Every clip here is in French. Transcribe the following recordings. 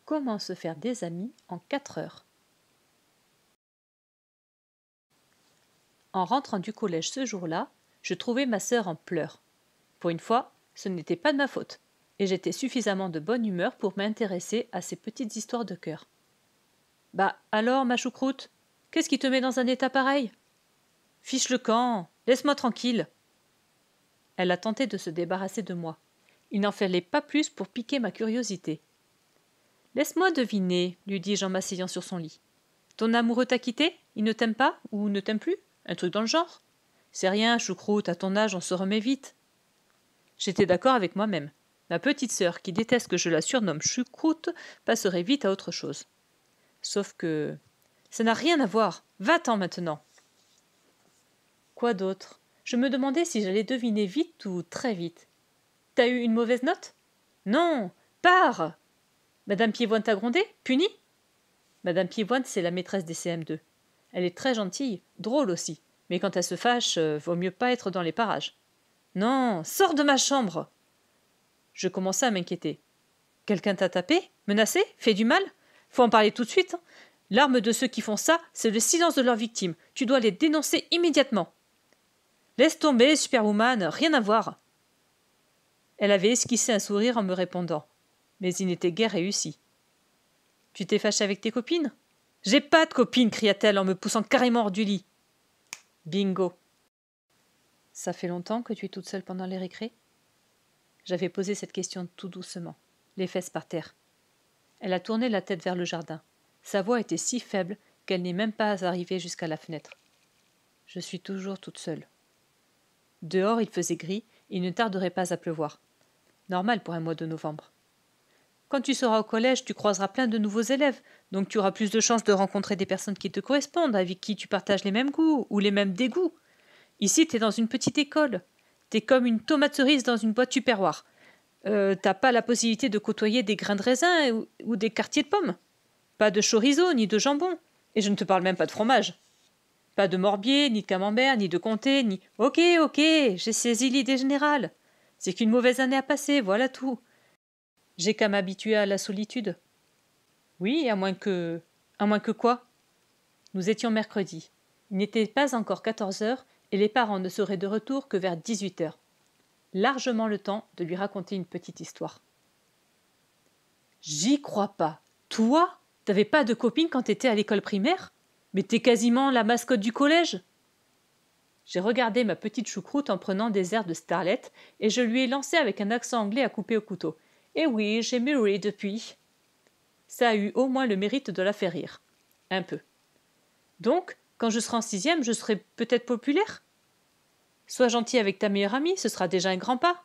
Comment se faire des amis en 4 heures? En rentrant du collège ce jour-là, je trouvais ma sœur en pleurs. Pour une fois, ce n'était pas de ma faute, et j'étais suffisamment de bonne humeur pour m'intéresser à ces petites histoires de cœur. Bah alors, ma choucroute, qu'est-ce qui te met dans un état pareil? Fiche le camp, laisse-moi tranquille. Elle a tenté de se débarrasser de moi. Il n'en fallait pas plus pour piquer ma curiosité. Laisse-moi deviner, lui dis-je en m'asseyant sur son lit. Ton amoureux t'a quitté? Il ne t'aime pas ou ne t'aime plus? Un truc dans le genre? C'est rien, choucroute, à ton âge on se remet vite. J'étais d'accord avec moi-même. Ma petite sœur, qui déteste que je la surnomme choucroute, passerait vite à autre chose. Sauf que ça n'a rien à voir. Va-t'en maintenant. Quoi d'autre? Je me demandais si j'allais deviner vite ou très vite. T'as eu une mauvaise note? Non, pars! Madame Piévoine t'a grondé? Puni? Madame Piévoine, c'est la maîtresse des CM2. Elle est très gentille, drôle aussi, mais quand elle se fâche, vaut mieux pas être dans les parages. Non, sors de ma chambre! Je commençais à m'inquiéter. Quelqu'un t'a tapé? Menacé? Fait du mal? Faut en parler tout de suite. L'arme de ceux qui font ça, c'est le silence de leurs victimes. Tu dois les dénoncer immédiatement. Laisse tomber, Superwoman, rien à voir. Elle avait esquissé un sourire en me répondant, mais il n'était guère réussi. Tu t'es fâché avec tes copines? J'ai pas de copines, cria-t-elle en me poussant carrément hors du lit. Bingo. Ça fait longtemps que tu es toute seule pendant les récrés? J'avais posé cette question tout doucement, les fesses par terre. Elle a tourné la tête vers le jardin. Sa voix était si faible qu'elle n'est même pas arrivée jusqu'à la fenêtre. Je suis toujours toute seule. Dehors, il faisait gris, et il ne tarderait pas à pleuvoir. Normal pour un mois de novembre. Quand tu seras au collège, tu croiseras plein de nouveaux élèves, donc tu auras plus de chances de rencontrer des personnes qui te correspondent, avec qui tu partages les mêmes goûts ou les mêmes dégoûts. Ici, t'es dans une petite école. T'es comme une tomate cerise dans une boîte tupperware. T'as pas la possibilité de côtoyer des grains de raisin ou des quartiers de pommes. Pas de chorizo ni de jambon. Et je ne te parle même pas de fromage. Pas de morbier, ni de camembert, ni de comté, ni... Ok, j'ai saisi l'idée générale. C'est qu'une mauvaise année a passé, voilà tout. J'ai qu'à m'habituer à la solitude. Oui, à moins que... À moins que quoi? Nous étions mercredi. Il n'était pas encore 14 heures et les parents ne seraient de retour que vers 18 heures. Largement le temps de lui raconter une petite histoire. J'y crois pas. Toi? T'avais pas de copine quand t'étais à l'école primaire? Mais t'es quasiment la mascotte du collège. J'ai regardé ma petite choucroute en prenant des airs de starlet et je lui ai lancé avec un accent anglais à couper au couteau. Eh oui, j'ai mûri depuis. Ça a eu au moins le mérite de la faire rire. Un peu. Donc, quand je serai en 6e, je serai peut-être populaire? Sois gentil avec ta meilleure amie, ce sera déjà un grand pas.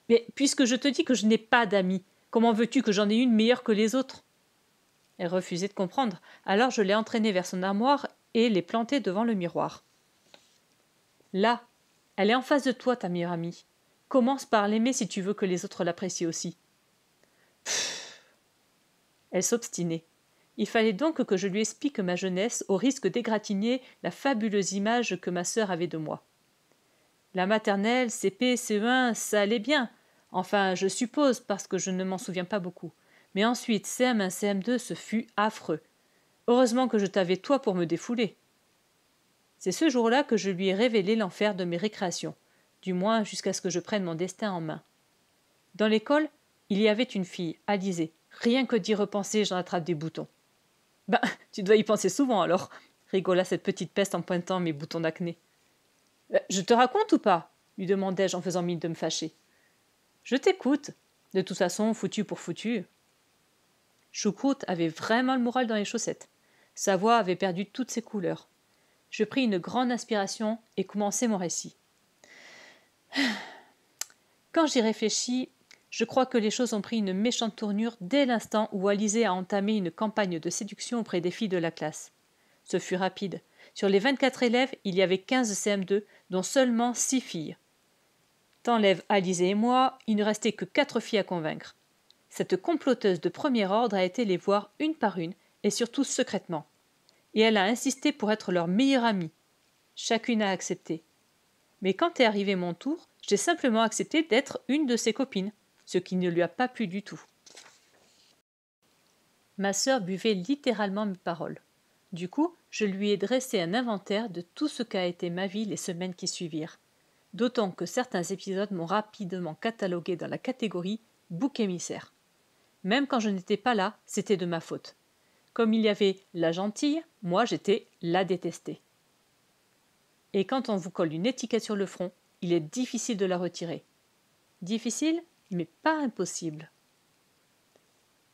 Mais puisque je te dis que je n'ai pas d'amis, comment veux-tu que j'en ai une meilleure que les autres? Elle refusait de comprendre, alors je l'ai entraînée vers son armoire et l'ai plantée devant le miroir. Là, elle est en face de toi, ta meilleure amie. Commence par l'aimer si tu veux que les autres l'apprécient aussi. Pfff. Elle s'obstinait. Il fallait donc que je lui explique ma jeunesse au risque d'égratigner la fabuleuse image que ma sœur avait de moi. La maternelle, CP, CE1, ça allait bien. Enfin, je suppose, parce que je ne m'en souviens pas beaucoup. Mais ensuite, CM1, CM2, ce fut affreux. Heureusement que je t'avais toi pour me défouler. C'est ce jour-là que je lui ai révélé l'enfer de mes récréations, du moins jusqu'à ce que je prenne mon destin en main. Dans l'école, il y avait une fille, Alizée. Rien que d'y repenser, j'en attrape des boutons. Ben, tu dois y penser souvent alors, rigola cette petite peste en pointant mes boutons d'acné. Je te raconte ou pas? Lui demandai-je en faisant mine de me fâcher. Je t'écoute. De toute façon, foutu pour foutu. Choucroute avait vraiment le moral dans les chaussettes. Sa voix avait perdu toutes ses couleurs. Je pris une grande inspiration et commençai mon récit. Quand j'y réfléchis, je crois que les choses ont pris une méchante tournure dès l'instant où Alizée a entamé une campagne de séduction auprès des filles de la classe. Ce fut rapide. Sur les 24 élèves, il y avait 15 CM2, dont seulement 6 filles. T'enlèves Alizée et moi, il ne restait que 4 filles à convaincre. Cette comploteuse de premier ordre a été les voir une par une, et surtout secrètement. Et elle a insisté pour être leur meilleure amie. Chacune a accepté. Mais quand est arrivé mon tour, j'ai simplement accepté d'être une de ses copines, ce qui ne lui a pas plu du tout. Ma sœur buvait littéralement mes paroles. Du coup, je lui ai dressé un inventaire de tout ce qu'a été ma vie les semaines qui suivirent. D'autant que certains épisodes m'ont rapidement catalogué dans la catégorie bouc émissaire. Même quand je n'étais pas là, c'était de ma faute. Comme il y avait la gentille, moi j'étais la détestée. Et quand on vous colle une étiquette sur le front, il est difficile de la retirer. Difficile, mais pas impossible.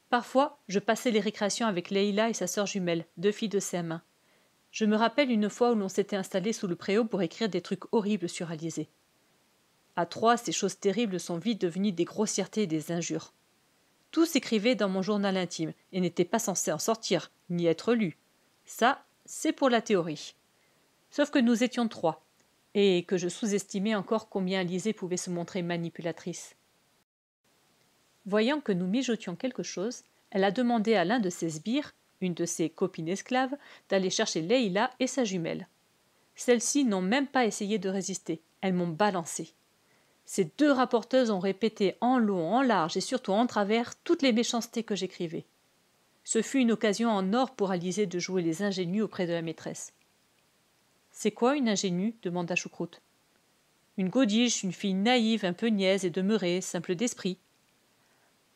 Parfois, je passais les récréations avec Leïla et sa sœur jumelle, 2 filles de CM1. Je me rappelle une fois où l'on s'était installé sous le préau pour écrire des trucs horribles sur Alizée. À 3, ces choses terribles sont vite devenues des grossièretés et des injures. Tout s'écrivait dans mon journal intime et n'était pas censé en sortir, ni être lu. Ça, c'est pour la théorie. Sauf que nous étions 3, et que je sous-estimais encore combien Alizée pouvait se montrer manipulatrice. Voyant que nous mijotions quelque chose, elle a demandé à l'un de ses sbires, une de ses copines esclaves, d'aller chercher Leïla et sa jumelle. Celles-ci n'ont même pas essayé de résister, elles m'ont balancé. Ces 2 rapporteuses ont répété en long, en large et surtout en travers toutes les méchancetés que j'écrivais. Ce fut une occasion en or pour Alizée de jouer les ingénues auprès de la maîtresse. « C'est quoi une ingénue » demanda Choucroute. « Une godiche, une fille naïve, un peu niaise et demeurée, simple d'esprit. »«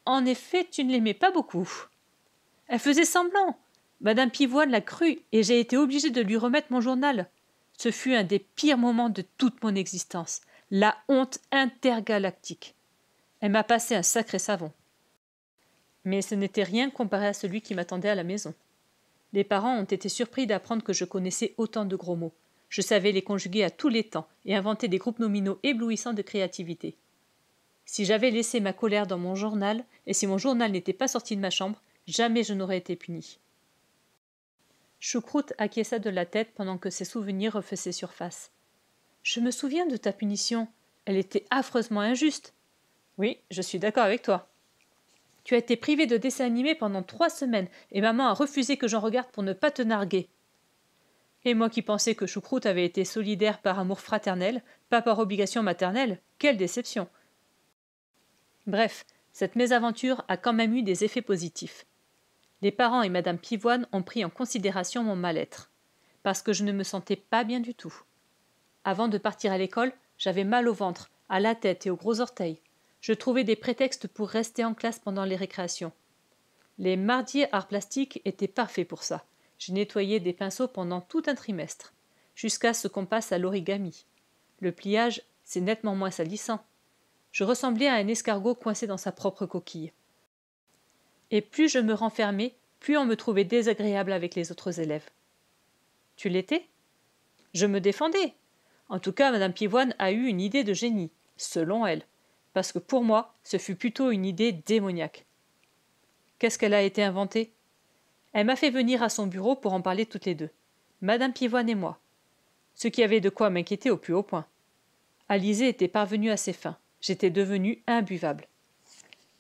En effet, tu ne l'aimais pas beaucoup. »« Elle faisait semblant. Madame Pivoine l'a cru et j'ai été obligée de lui remettre mon journal. Ce fut un des pires moments de toute mon existence. La honte intergalactique. Elle m'a passé un sacré savon. » Mais ce n'était rien comparé à celui qui m'attendait à la maison. Les parents ont été surpris d'apprendre que je connaissais autant de gros mots. Je savais les conjuguer à tous les temps et inventer des groupes nominaux éblouissants de créativité. Si j'avais laissé ma colère dans mon journal, et si mon journal n'était pas sorti de ma chambre, jamais je n'aurais été punie. Choucroute acquiesça de la tête pendant que ses souvenirs refaisaient surface. « Je me souviens de ta punition. Elle était affreusement injuste. »« Oui, je suis d'accord avec toi. »« Tu as été privé de dessin animé pendant 3 semaines et maman a refusé que j'en regarde pour ne pas te narguer. » Et moi qui pensais que Choucroute avait été solidaire par amour fraternel, pas par obligation maternelle, quelle déception! Bref, cette mésaventure a quand même eu des effets positifs. Les parents et Madame Pivoine ont pris en considération mon mal-être, parce que je ne me sentais pas bien du tout. Avant de partir à l'école, j'avais mal au ventre, à la tête et aux gros orteils. Je trouvais des prétextes pour rester en classe pendant les récréations. Les mardis arts plastiques étaient parfaits pour ça. J'ai nettoyé des pinceaux pendant tout un trimestre, jusqu'à ce qu'on passe à l'origami. Le pliage, c'est nettement moins salissant. Je ressemblais à un escargot coincé dans sa propre coquille. Et plus je me renfermais, plus on me trouvait désagréable avec les autres élèves. Tu l'étais ? Je me défendais. En tout cas, Madame Pivoine a eu une idée de génie, selon elle, parce que pour moi, ce fut plutôt une idée démoniaque. Qu'est-ce qu'elle a été inventée ? Elle m'a fait venir à son bureau pour en parler toutes les 2, Madame Pivoine et moi. Ce qui avait de quoi m'inquiéter au plus haut point. Alizée était parvenue à ses fins. J'étais devenue imbuvable.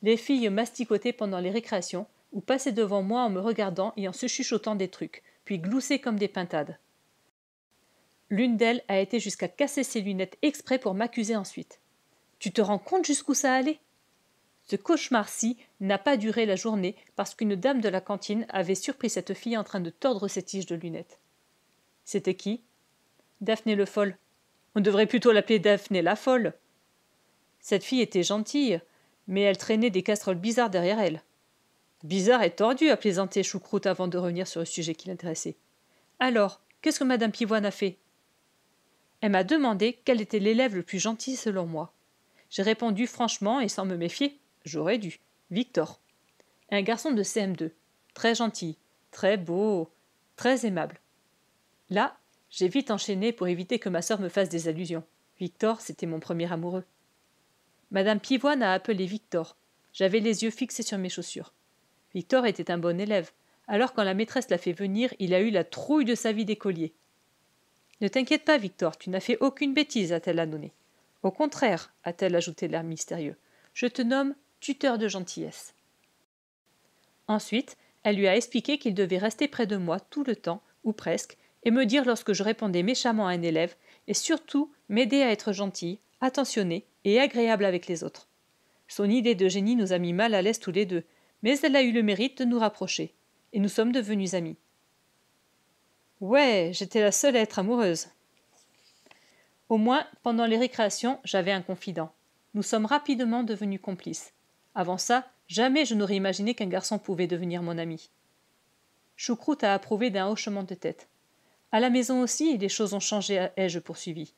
Les filles masticotaient pendant les récréations ou passaient devant moi en me regardant et en se chuchotant des trucs, puis gloussaient comme des pintades. L'une d'elles a été jusqu'à casser ses lunettes exprès pour m'accuser ensuite. Tu te rends compte jusqu'où ça allait ? Ce cauchemar-ci n'a pas duré la journée parce qu'une dame de la cantine avait surpris cette fille en train de tordre ses tiges de lunettes. C'était qui ? Daphné le Folle. On devrait plutôt l'appeler Daphné la Folle. Cette fille était gentille, mais elle traînait des casseroles bizarres derrière elle. Bizarre et tordu, a plaisanté Choucroute avant de revenir sur le sujet qui l'intéressait. Alors, qu'est-ce que Madame Pivoine a fait ? Elle m'a demandé quel était l'élève le plus gentil selon moi. J'ai répondu franchement et sans me méfier. J'aurais dû. Victor. Un garçon de CM2. Très gentil, très beau, très aimable. Là, j'ai vite enchaîné pour éviter que ma sœur me fasse des allusions. Victor, c'était mon premier amoureux. Madame Pivoine a appelé Victor. J'avais les yeux fixés sur mes chaussures. Victor était un bon élève. Alors quand la maîtresse l'a fait venir, il a eu la trouille de sa vie d'écolier. « Ne t'inquiète pas, Victor, tu n'as fait aucune bêtise, a-t-elle annonné. Au contraire, a-t-elle ajouté l'air mystérieux, je te nomme tuteur de gentillesse. Ensuite, elle lui a expliqué qu'il devait rester près de moi tout le temps, ou presque, et me dire lorsque je répondais méchamment à un élève, et surtout m'aider à être gentille, attentionnée et agréable avec les autres. Son idée de génie nous a mis mal à l'aise tous les 2, mais elle a eu le mérite de nous rapprocher, et nous sommes devenus amis. Ouais, j'étais la seule à être amoureuse. Au moins, pendant les récréations, j'avais un confident. Nous sommes rapidement devenus complices. Avant ça, jamais je n'aurais imaginé qu'un garçon pouvait devenir mon ami. Choucroute a approuvé d'un hochement de tête. À la maison aussi, les choses ont changé, ai-je poursuivi.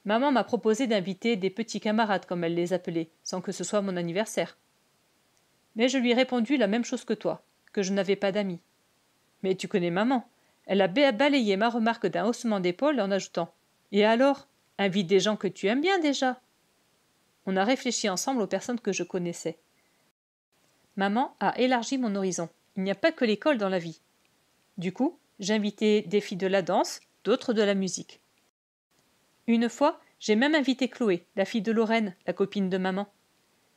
Maman m'a proposé d'inviter des petits camarades, comme elle les appelait, sans que ce soit mon anniversaire. Mais je lui ai répondu la même chose que toi, que je n'avais pas d'amis. Mais tu connais maman. Elle a balayé ma remarque d'un haussement d'épaule en ajoutant « Et alors, invite des gens que tu aimes bien déjà !» On a réfléchi ensemble aux personnes que je connaissais. Maman a élargi mon horizon. Il n'y a pas que l'école dans la vie. Du coup, j'ai invité des filles de la danse, d'autres de la musique. Une fois, j'ai même invité Chloé, la fille de Lorraine, la copine de maman.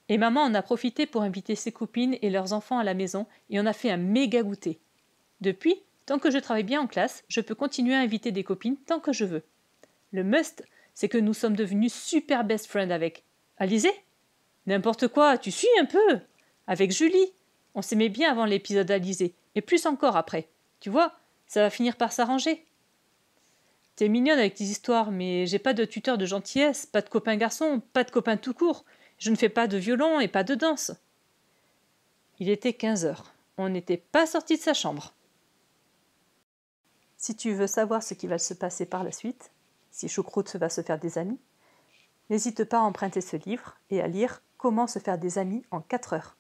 Et maman en a profité pour inviter ses copines et leurs enfants à la maison et on a fait un méga goûter. Depuis, tant que je travaille bien en classe, je peux continuer à inviter des copines tant que je veux. Le must, c'est que nous sommes devenus super best friends avec Alizé. N'importe quoi, tu suis un peu. Avec Julie. On s'aimait bien avant l'épisode Alizé, et plus encore après. Tu vois, ça va finir par s'arranger. T'es mignonne avec tes histoires, mais j'ai pas de tuteur de gentillesse, pas de copain garçon, pas de copain tout court. Je ne fais pas de violon et pas de danse. Il était 15 heures. On n'était pas sorti de sa chambre. Si tu veux savoir ce qui va se passer par la suite, si Choucroute va se faire des amis, n'hésite pas à emprunter ce livre et à lire Comment se faire des amis en 4 heures.